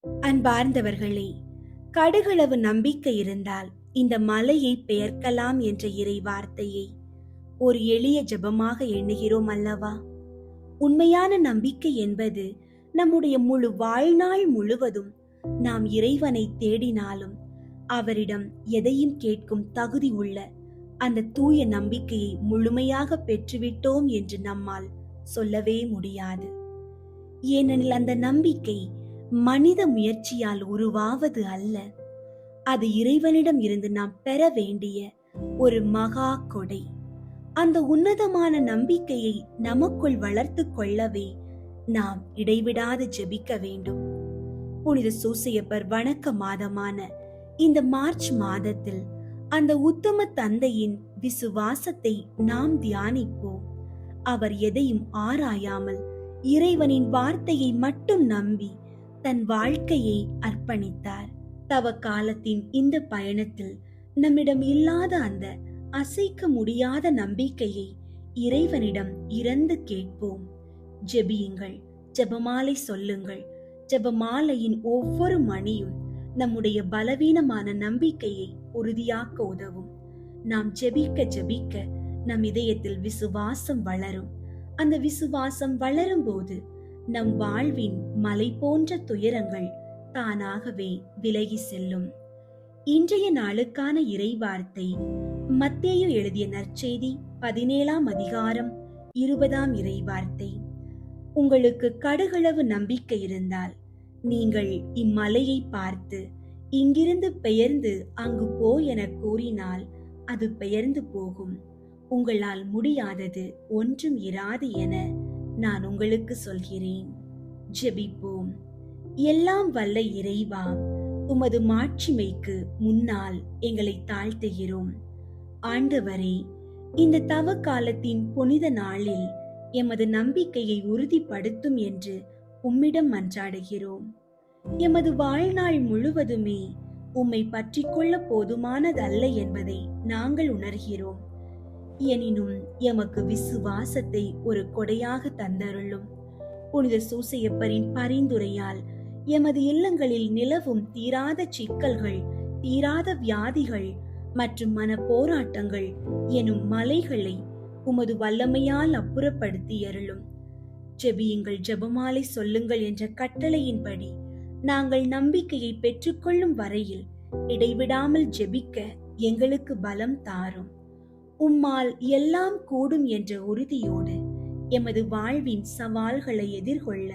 அன்பார்ந்தவர்களே, கடுகளவு நம்பிக்கை இருந்தால் இந்த மலையை பெயர்க்கலாம் என்ற இறை வார்த்தையை ஒரு எளிய ஜெபமாக எண்ணுகிறோம் அல்லவா? உண்மையான நம்பிக்கை என்பது நம்முடைய முழு வாழ்நாள் முழுவதும் நாம் இறைவனை தேடினாலும் அவரிடம் எதையும் கேட்கும் தகுதி உள்ள அந்த தூய நம்பிக்கையை முழுமையாக பெற்றுவிட்டோம் என்று நம்மால் சொல்லவே முடியாது. ஏனெனில் அந்த நம்பிக்கை மனித முயற்சியால் உருவாவது அல்ல. அது இறைவனிடம் இருந்து நாம் பெற வேண்டிய ஒரு மகா கொடை. அந்த உன்னதமான நம்பிக்கையை நமக்குள் வளர்த்து கொள்ளவே நாம் இடைவிடாது ஜெபிக்க வேண்டும். புனித சூசையப்பர் வணக்க மாதமான இந்த மார்ச் மாதத்தில் அந்த உத்தம தந்தையின் விசுவாசத்தை நாம் தியானிப்போம். அவர் எதையும் ஆராயாமல் இறைவனின் வார்த்தையை மட்டும் நம்பி தன் வாழ்க்கையை அர்ப்பணித்தார். தவ காலத்தின் இந்த பயணத்தில் நம்மிடம் இல்லாத அந்த அசைக்க முடியாத நம்பிக்கையை இறைவனிடம் இறந்து கேட்போம். ஜெபியுங்கள், ஜெபமாலை சொல்லுங்கள். ஜெபமாலையின் ஒவ்வொரு மணியும் நம்முடைய பலவீனமான நம்பிக்கையை உறுதியாக்க உதவும். நாம் ஜெபிக்க ஜெபிக்க நம் இதயத்தில் விசுவாசம் வளரும். அந்த விசுவாசம் வளரும் போது நம் வாழ்வின் மலை போன்ற துயரங்கள் தானாகவே விலகி செல்லும். இன்றைய நாளுக்கான இறைவார்த்தை மத்தேயு எழுதிய நற்செய்தி 17ஆம் அதிகாரம் 20ஆம் இறைவார்த்தை. உங்களுக்கு கடுகளவு நம்பிக்கை இருந்தால் நீங்கள் இம்மலையை பார்த்து இங்கிருந்து பெயர்ந்து அங்கு போ என கூறினால் அது பெயர்ந்து போகும். உங்களால் முடியாதது ஒன்றும் இராது என நான் உங்களுக்கு சொல்கிறேன். ஜெபிப்போம். எல்லாம் வல்ல இறைவா, உமது மாட்சிமைக்கு முன்னால் எங்களை தாழ்த்துகிறோம். ஆண்டவரே, இந்த தவ காலத்தின் புனித நாளில் எமது நம்பிக்கையை உறுதிப்படுத்தும் என்று உம்மிடம் மன்றாடுகிறோம். எமது வாழ்நாள் முழுவதுமே உம்மை பற்றி கொள்ள போதுமானதல்ல என்பதை நாங்கள் உணர்கிறோம். எனினும் எமக்கு விசுவாசத்தை ஒரு கொடையாக தந்தருளும். புனித சூசையப்பரின் பரிந்துரையால் எமது இல்லங்களில் நிலவும் தீராத சிக்கல்கள், தீராத வியாதிகள் மற்றும் மன போராட்டங்கள் எனும் மலைகளை உமது வல்லமையால் அப்புறப்படுத்தி அருளும். ஜெபியுங்கள், ஜெபமாலை சொல்லுங்கள் என்ற கட்டளையின்படி நாங்கள் நம்பிக்கையை பெற்றுக்கொள்ளும் வரையில் இடைவிடாமல் ஜெபிக்க எங்களுக்கு பலம் தாரும். உம்மால் எல்லாம் கூடும் என்ற உறுதியோடு எமது வாழ்வின் சவால்களை எதிர்கொள்ள